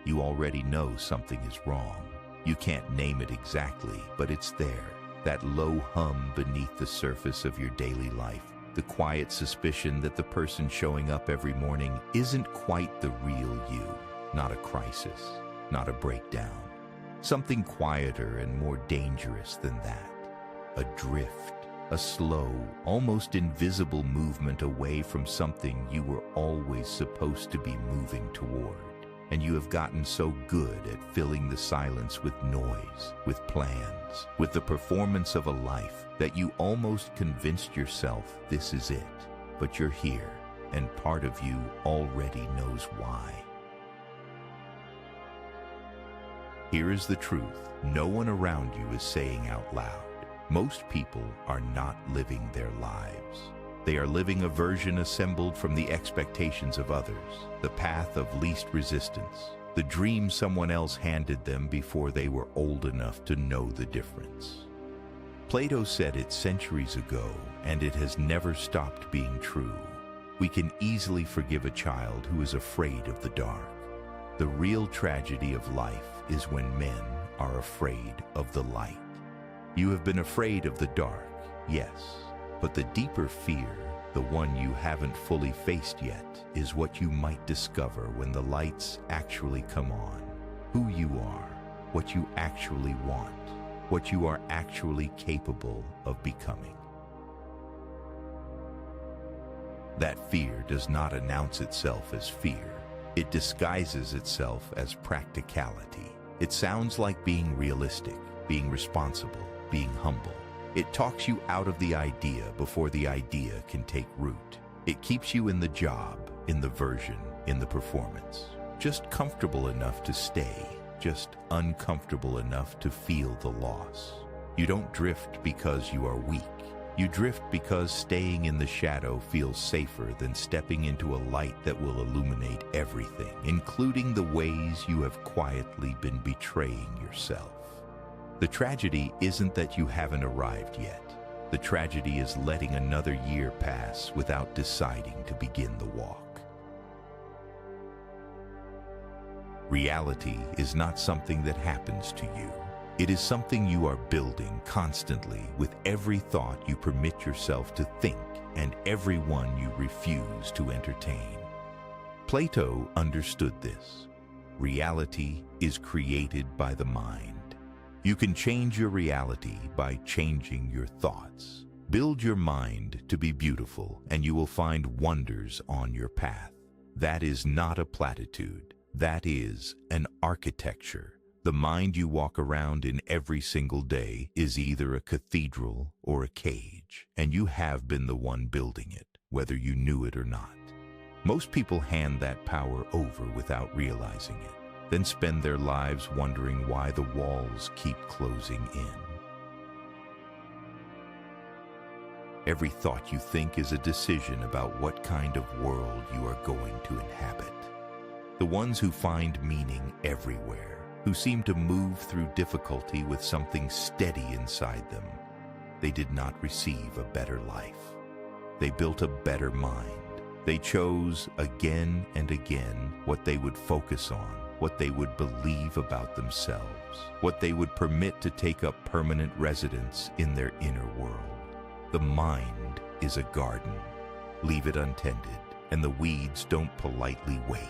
You already know something is wrong. You can't name it exactly, but it's there. That low hum beneath the surface of your daily life. The quiet suspicion that the person showing up every morning isn't quite the real you. Not a crisis, not a breakdown. Something quieter and more dangerous than that. A drift, a slow, almost invisible movement away from something you were always supposed to be moving toward. And you have gotten so good at filling the silence with noise, with plans, with the performance of a life that you almost convinced yourself this is it. But you're here, and part of you already knows why. Here is the truth. No one around you is saying out loud. Most people are not living their lives. They are living a version assembled from the expectations of others, the path of least resistance, the dream someone else handed them before they were old enough to know the difference. Plato said it centuries ago, and it has never stopped being true. We can easily forgive a child who is afraid of the dark. The real tragedy of life is when men are afraid of the light. You have been afraid of the dark, yes, but the deeper fear, the one you haven't fully faced yet, is what you might discover when the lights actually come on. Who you are, what you actually want, what you are actually capable of becoming. That fear does not announce itself as fear. It disguises itself as practicality. It sounds like being realistic, being responsible, being humble. It talks you out of the idea before the idea can take root. It keeps you in the job, in the version, in the performance. Just comfortable enough to stay, just uncomfortable enough to feel the loss. You don't drift because you are weak. You drift because staying in the shadow feels safer than stepping into a light that will illuminate everything, including the ways you have quietly been betraying yourself. The tragedy isn't that you haven't arrived yet. The tragedy is letting another year pass without deciding to begin the walk. Reality is not something that happens to you. It is something you are building constantly with every thought you permit yourself to think and every one you refuse to entertain. Plato understood this. Reality is created by the mind. You can change your reality by changing your thoughts. Build your mind to be beautiful, and you will find wonders on your path. That is not a platitude. That is an architecture. The mind you walk around in every single day is either a cathedral or a cage, and you have been the one building it, whether you knew it or not. Most people hand that power over without realizing it, then spend their lives wondering why the walls keep closing in. Every thought you think is a decision about what kind of world you are going to inhabit. The ones who find meaning everywhere, who seem to move through difficulty with something steady inside them, they did not receive a better life. They built a better mind. They chose again and again what they would focus on, what they would believe about themselves, what they would permit to take up permanent residence in their inner world. The mind is a garden. Leave it untended, and the weeds don't politely wait.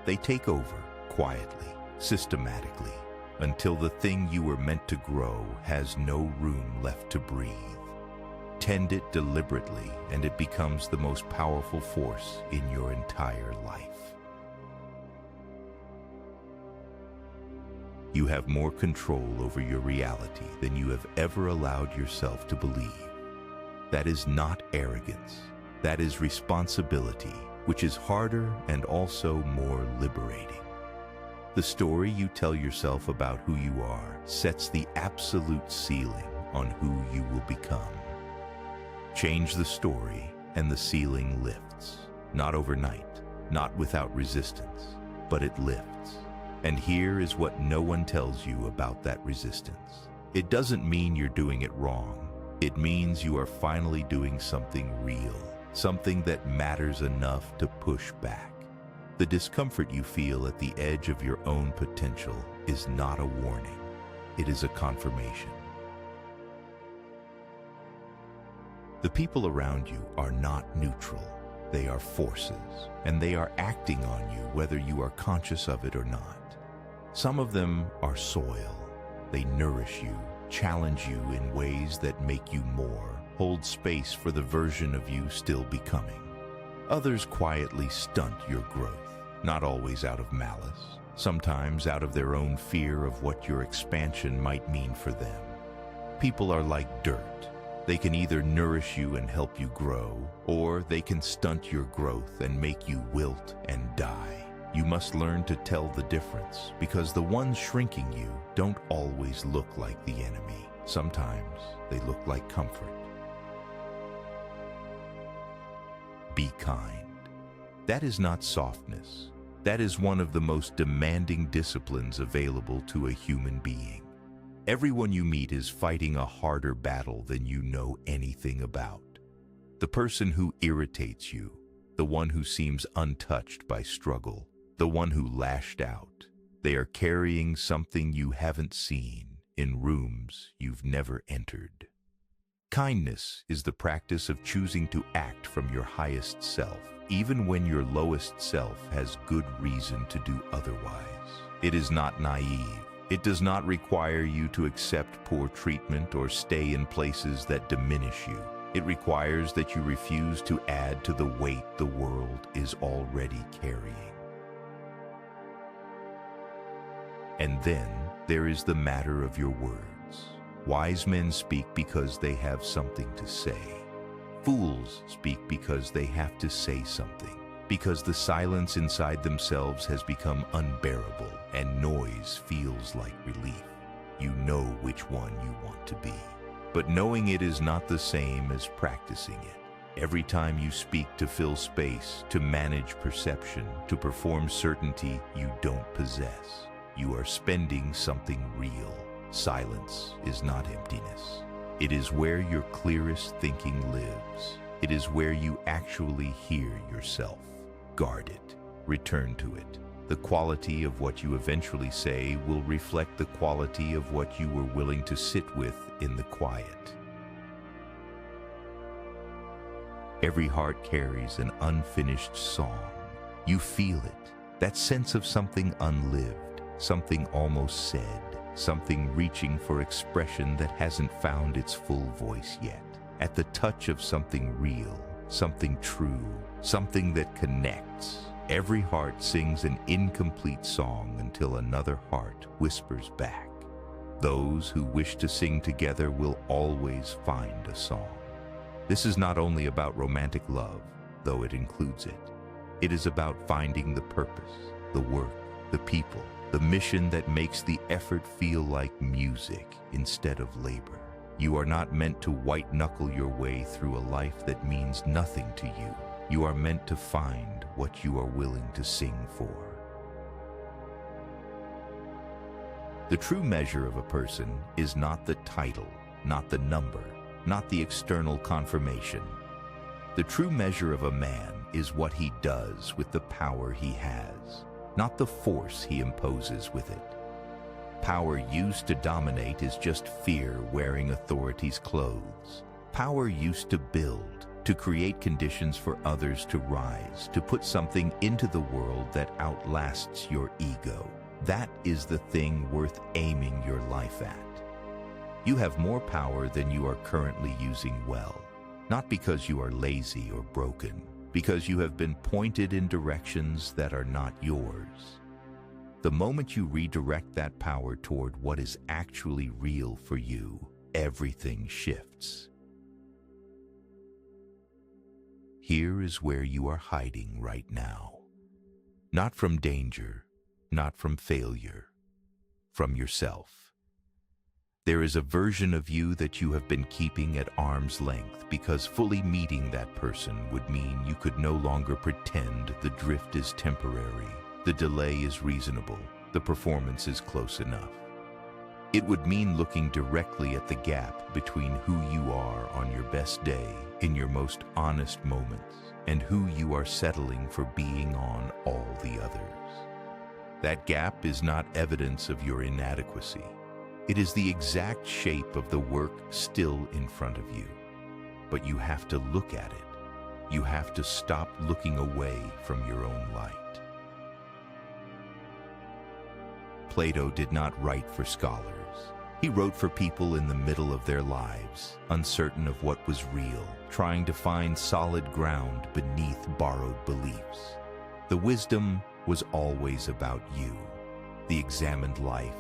They take over, quietly, systematically, until the thing you were meant to grow has no room left to breathe. Tend it deliberately, and it becomes the most powerful force in your entire life. You have more control over your reality than you have ever allowed yourself to believe. That is not arrogance. That is responsibility, which is harder and also more liberating. The story you tell yourself about who you are sets the absolute ceiling on who you will become. Change the story, and the ceiling lifts. Not overnight, not without resistance, but it lifts. And here is what no one tells you about that resistance. It doesn't mean you're doing it wrong. It means you are finally doing something real, something that matters enough to push back. The discomfort you feel at the edge of your own potential is not a warning. It is a confirmation. The people around you are not neutral. They are forces, and they are acting on you whether you are conscious of it or not. Some of them are soil. They nourish you, challenge you in ways that make you more, hold space for the version of you still becoming. Others quietly stunt your growth, not always out of malice, sometimes out of their own fear of what your expansion might mean for them. People are like dirt. They can either nourish you and help you grow, or they can stunt your growth and make you wilt and die. You must learn to tell the difference, because the ones shrinking you don't always look like the enemy. Sometimes they look like comfort. Be kind. That is not softness. That is one of the most demanding disciplines available to a human being. Everyone you meet is fighting a harder battle than you know anything about. The person who irritates you, the one who seems untouched by struggle, the one who lashed out, they are carrying something you haven't seen in rooms you've never entered. Kindness is the practice of choosing to act from your highest self, even when your lowest self has good reason to do otherwise. It is not naive. It does not require you to accept poor treatment or stay in places that diminish you. It requires that you refuse to add to the weight the world is already carrying. And then there is the matter of your words. Wise men speak because they have something to say. Fools speak because they have to say something, because the silence inside themselves has become unbearable and noise feels like relief. You know which one you want to be. But knowing it is not the same as practicing it. Every time you speak to fill space, to manage perception, to perform certainty you don't possess, you are spending something real. Silence is not emptiness. It is where your clearest thinking lives. It is where you actually hear yourself. Guard it. Return to it. The quality of what you eventually say will reflect the quality of what you were willing to sit with in the quiet. Every heart carries an unfinished song. You feel it, that sense of something unlived, something almost said, something reaching for expression that hasn't found its full voice yet. At the touch of something real, something true, something that connects. Every heart sings an incomplete song until another heart whispers back. Those who wish to sing together will always find a song. This is not only about romantic love, though it includes it. It is about finding the purpose, the work, the people, the mission that makes the effort feel like music instead of labor. You are not meant to white-knuckle your way through a life that means nothing to you. You are meant to find what you are willing to sing for. The true measure of a person is not the title, not the number, not the external confirmation. The true measure of a man is what he does with the power he has, not the force he imposes with it. Power used to dominate is just fear wearing authority's clothes. Power used to build, to create conditions for others to rise, to put something into the world that outlasts your ego. That is the thing worth aiming your life at. You have more power than you are currently using well, not because you are lazy or broken, because you have been pointed in directions that are not yours. The moment you redirect that power toward what is actually real for you, everything shifts. Here is where you are hiding right now. Not from danger, not from failure, from yourself. There is a version of you that you have been keeping at arm's length because fully meeting that person would mean you could no longer pretend the drift is temporary, the delay is reasonable, the performance is close enough. It would mean looking directly at the gap between who you are on your best day, in your most honest moments, and who you are settling for being on all the others. That gap is not evidence of your inadequacy. It is the exact shape of the work still in front of you. But you have to look at it. You have to stop looking away from your own light. Plato did not write for scholars. He wrote for people in the middle of their lives, uncertain of what was real, trying to find solid ground beneath borrowed beliefs. The wisdom was always about you, the examined life,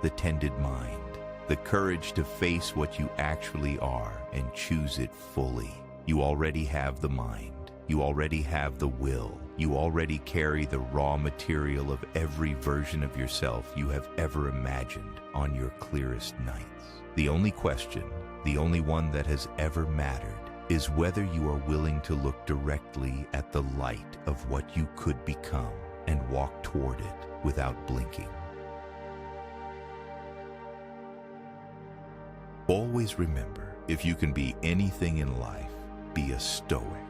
the tended mind, the courage to face what you actually are and choose it fully. You already have the mind. You already have the will. You already carry the raw material of every version of yourself you have ever imagined on your clearest nights. The only question, the only one that has ever mattered, is whether you are willing to look directly at the light of what you could become and walk toward it without blinking. Always remember, if you can be anything in life, be a Stoic.